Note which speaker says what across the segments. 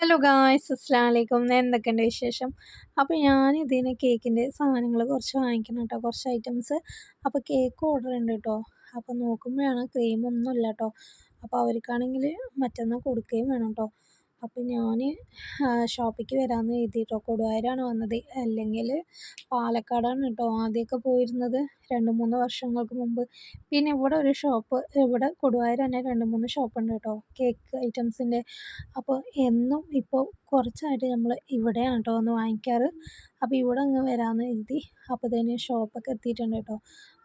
Speaker 1: Hello guys അസ്സലാമു അലൈക്കും. എന്തൊക്കെയുണ്ട് വിശേഷം? അപ്പോൾ ഞാൻ ഇതിന് കേക്കിൻ്റെ സാധനങ്ങൾ കുറച്ച് വാങ്ങിക്കണം കേട്ടോ, കുറച്ച് ഐറ്റംസ്. അപ്പോൾ കേക്ക് ഓർഡർ ഉണ്ട് കേട്ടോ. അപ്പോൾ നോക്കുമ്പോഴാണ് ക്രീമൊന്നും ഇല്ല കേട്ടോ. അപ്പോൾ അവർക്കാണെങ്കിൽ മറ്റന്നാൾ കൊടുക്കുകയും വേണം കേട്ടോ. അപ്പോൾ ഞാൻ ഷോപ്പിലേക്ക് വരാമെന്ന് എഴുതിയിട്ടോ. കൊടുവായൂരാണ് വന്നത്, അല്ലെങ്കിൽ പാലക്കാടാണ് കേട്ടോ ആദ്യമൊക്കെ പോയിരുന്നത് 2-3 വർഷങ്ങൾക്ക് മുമ്പ്. പിന്നെ ഇവിടെ ഒരു ഷോപ്പ്, ഇവിടെ കൊടുവായൂർ തന്നെ 2-3 ഷോപ്പുണ്ട് കേട്ടോ കേക്ക് ഐറ്റംസിൻ്റെ. അപ്പോൾ എന്നും ഇപ്പോൾ കുറച്ചായിട്ട് നമ്മൾ ഇവിടെയാണ് കേട്ടോ ഒന്ന് വാങ്ങിക്കാറ്. അപ്പോൾ ഇവിടെ അങ്ങ് വരാമെന്ന് എഴുതി. അപ്പോൾ ഇതിന് ഷോപ്പൊക്കെ എത്തിയിട്ടുണ്ട് കേട്ടോ.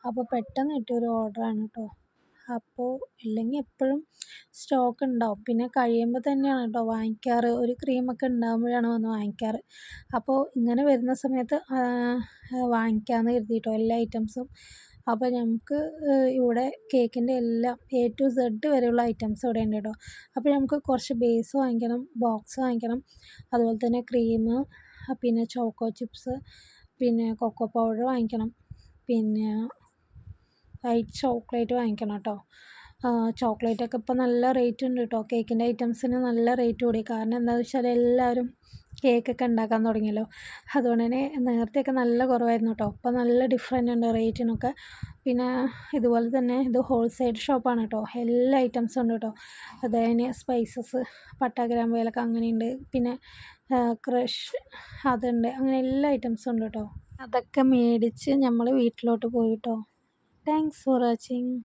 Speaker 1: അപ്പോൾ പെട്ടെന്ന് കിട്ടിയൊരു ഓർഡറാണ് കേട്ടോ. അപ്പോൾ ഇല്ലെങ്കിൽ എപ്പോഴും സ്റ്റോക്ക് ഉണ്ടാവും, പിന്നെ കഴിയുമ്പോൾ തന്നെയാണ് കേട്ടോ വാങ്ങിക്കാറ്. ഒരു ക്രീമൊക്കെ ഉണ്ടാകുമ്പോഴാണ് വന്ന് വാങ്ങിക്കാറ്. അപ്പോൾ ഇങ്ങനെ വരുന്ന സമയത്ത് വാങ്ങിക്കാമെന്ന് കരുതിയിട്ടോ എല്ലാ ഐറ്റംസും. അപ്പോൾ നമുക്ക് ഇവിടെ കേക്കിൻ്റെ എല്ലാം A to Z വരെയുള്ള ഐറ്റംസ് ഇവിടെ ഉണ്ട് കേട്ടോ. അപ്പോൾ നമുക്ക് കുറച്ച് ബേസ് വാങ്ങിക്കണം, ബോക്സ് വാങ്ങിക്കണം, അതുപോലെ തന്നെ ക്രീം, പിന്നെ ചോക്കോ ചിപ്സ്, പിന്നെ കൊക്കോ പൗഡർ വാങ്ങിക്കണം, പിന്നെ വൈറ്റ് ചോക്ലേറ്റ് വാങ്ങിക്കണം കേട്ടോ. ചോക്ലേറ്റൊക്കെ ഇപ്പോൾ നല്ല റേറ്റ് ഉണ്ട് കേട്ടോ. കേക്കിൻ്റെ ഐറ്റംസിന് നല്ല റേറ്റ് കൂടി. കാരണം എന്താണെന്ന് വെച്ചാൽ എല്ലാവരും കേക്കൊക്കെ ഉണ്ടാക്കാൻ തുടങ്ങിയല്ലോ. അതുകൊണ്ട് തന്നെ നേരത്തെയൊക്കെ നല്ല കുറവായിരുന്നു കേട്ടോ. ഇപ്പോൾ നല്ല ഡിഫറൻറ്റ് ഉണ്ട് റേറ്റിനൊക്കെ. പിന്നെ ഇതുപോലെ തന്നെ ഇത് ഹോൾസെയിൽ ഷോപ്പാണ് കേട്ടോ. എല്ലാ ഐറ്റംസും ഉണ്ട് കേട്ടോ. അതായത് സ്പൈസസ്, പട്ട, ഗ്രാമ്പു, ഏലക്ക അങ്ങനെയുണ്ട്. പിന്നെ ക്രഷ് അതുണ്ട്. അങ്ങനെ എല്ലാ ഐറ്റംസും ഉണ്ട് കേട്ടോ. അതൊക്കെ മേടിച്ച് നമ്മൾ വീട്ടിലോട്ട് പോയി കേട്ടോ. Thanks for watching.